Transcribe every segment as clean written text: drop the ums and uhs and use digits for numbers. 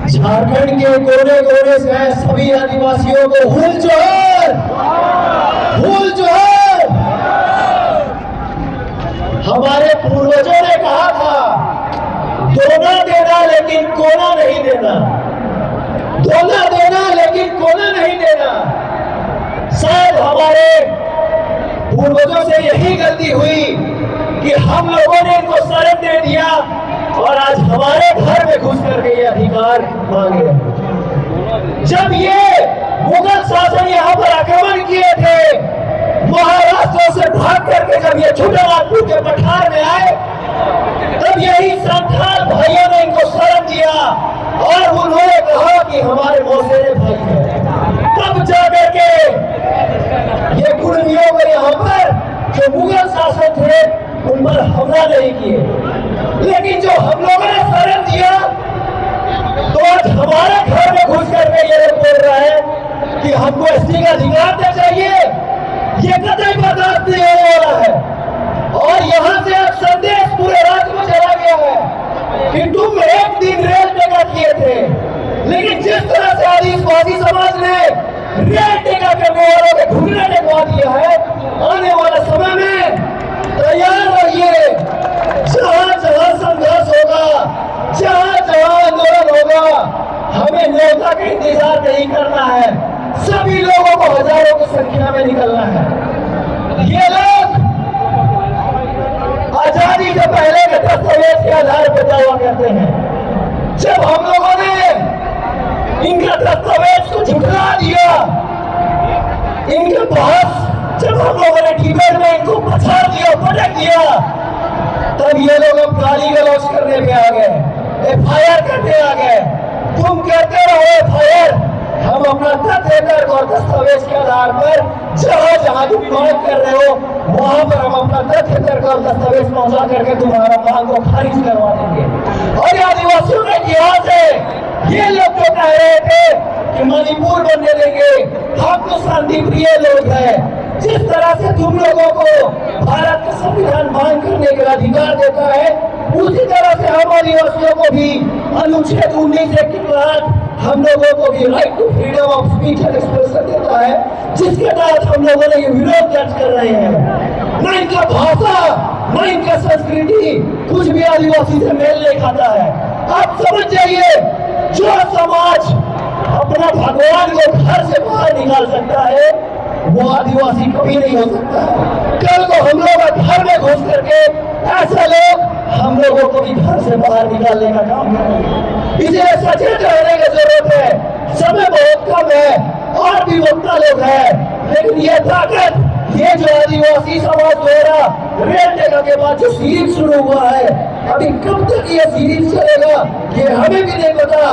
झारखंड के कोने कोने से सभी आदिवासियों को हुल जोहर, हुल जोहर। हमारे पूर्वजों ने कहा था, दोना देना लेकिन कोना नहीं देना, दोना देना लेकिन कोना नहीं देना। शायद हमारे पूर्वजों से यही गलती हुई कि हम लोगों ने इनको शरण दे दिया और आज हमारे घर में घुस करके ये अधिकार मांगे। जब ये मुगल शासन यहाँ पर आक्रमण किए थे, महाराष्ट्र से भाग करके जब ये छोटानागपुर के पठार में आए, तब यही संथाल भाइयों ने इनको शरण दिया और उन्होंने कहा कि हमारे मौसेरे भाई हैं। तब जाकर के ये कुर्मियों को यहाँ पर जो मुगल शासक थे उन पर हमला नहीं किए, लेकिन जो हम लोगों ने शरण दिया तो आज हमारे घर में घुस करके ये लोग बोल रहा है कि हमको एसटी का अधिकार देना चाहिए। ये कतई बर्दाश्त नहीं होने वाला है और यहाँ से अब संदेश पूरे राज्य में चला गया है कि तुम एक दिन रेल टेका किए थे, लेकिन जिस तरह से आदिवासी समाज ने रेल टेका करने वालों के घुटने टेकवा दिया है, आने वाले समय में तैयार रहिए। जहां जहां संघर्ष होगा, जहां जहां आंदोलन होगा, हमें न्योता का इंतजार नहीं करना है, सभी लोगों को हजारों की संख्या में निकलना है। ये लोग आजादी से पहले के दस्तावेज के आधार पर दावा करते हैं। जब हम लोगों ने इनका दस्तावेज को झुठला दिया, इनके पास जब हम लोगों ने डिबेट में इनको पछाड़ दिया, पटक दिया, तब ये लोग अब गाली गलौज करने पे आ गए, एफआईआर करने आ गए। तुम कहते रहो एफआईआर, हम अपना तथ्य तर्क और दस्तावेज के आधार पर जहां जहां तुम मांग कर रहे हो वहां पर हम अपना तथ्य तर्क और दस्तावेज पहुंचा करके तुम्हारा मांग को खारिज करवा देंगे। और आदिवासियों का इतिहास है, ये लोग तो कह रहे थे कि मणिपुर बनने देंगे, हम तो शांति प्रिय लोग हैं। जिस तरह से तुम लोगों को भारत का संविधान मांग करने का अधिकार देता है, उसी तरह से हम आदिवासियों को भी अनुच्छेद 19 के तहत हम लोगों को भी right to freedom of speech and expression देता है, जिसके तहत हम लोगों ने ये विरोध दर्ज कर रहे हैं। न इनका भाषा, न इनका संस्कृति कुछ भी आदिवासी से मेल नहीं खाता है। आप समझ जाइए, जो समाज अपना भगवान को घर से बाहर निकाल सकता है वो आदिवासी कभी नहीं हो सकता। कल को हम लोग घर में घुस करके ऐसे लोग हम लोगों को भी घर से बाहर निकालने का काम करेंगे। इसलिए सचेत रहने की जरूरत है। समय बहुत कम है और भी वक्ता लोग हैं, लेकिन ये ताकत, ये जो आदिवासी समाज द्वारा रेल टेका के बाद जो सीरीज शुरू हुआ है, अभी कब तक ये सीरीज चलेगा ये हमें भी नहीं पता,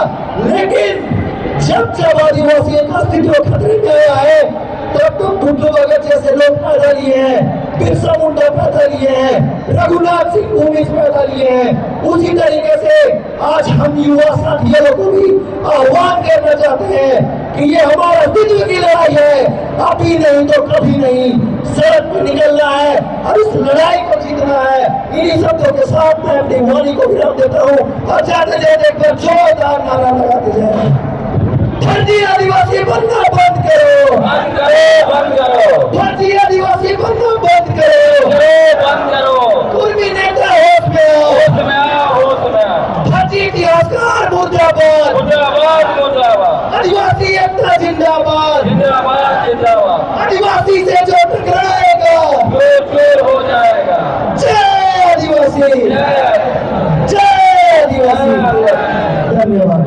लेकिन जब आदिवासी एक अस्तित्व खतरे में आया है तब तो बुद्धू भगत जैसे लोग पैदा लिए हैं, बिरसा मुंडा पैदा लिए हैं, रघुनाथ सिंह भूमिज पैदा लिए हैं। उसी तरीके से आज हम युवा साथियों को भी आह्वान करना चाहते हैं कि ये हमारा अस्तित्व की लड़ाई है, अभी नहीं तो कभी नहीं सड़क पर निकलना है और इस लड़ाई को जीतना है। इन्हीं शब्दों के साथ मैं अपनी वाणी को विराम देता हूँ और जाते जाते एक बार जोरदार नारा लगाते जाए, फर्जी आदिवासी बनना बंद करो, बंद करो, बंद करो, फर्जी आदिवासी बनना बंद करो, बंद करो, कुर्मी नेता होश में आओ, होश में आओ, होश में आओ, फर्जी इतिहासकार मुर्दाबाद, मुर्दाबाद, मुर्दाबाद, आदिवासी एकता जिंदाबाद, जिंदाबाद, जिंदाबाद, आदिवासी से जो टकराएगा चोर हो जाएगा। जय आदिवासी, जय आदिवासी। धन्यवाद।